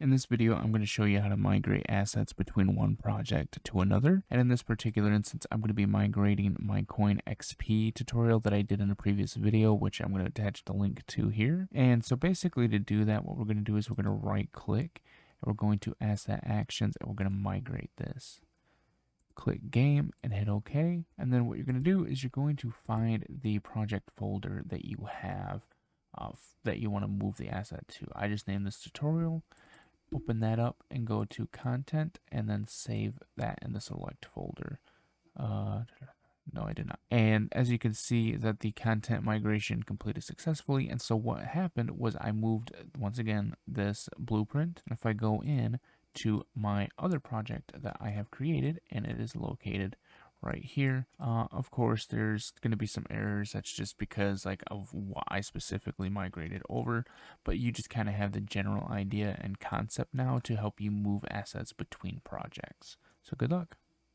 In this video, I'm going to show you how to migrate assets between one project to another. And in this particular instance, I'm going to be migrating my Coin XP tutorial that I did in a previous video, which I'm going to attach the link to here. And so basically to do that, what we're going to do is we're going to right click and we're going to asset actions and we're going to migrate this. Click game and hit OK. And then what you're going to do is you're going to find the project folder that you have that you want to move the asset to. I just named this tutorial. Open that up and go to content and then save that in the select folder. No, I did not. And as you can see that the content migration completed successfully. And so what happened was I moved once again this blueprint. If I go in to my other project that I have created, and it is located right here. Of course, there's going to be some errors. That's just because of what I specifically migrated over, but you just kind of have the general idea and concept now to help you move assets between projects. So good luck.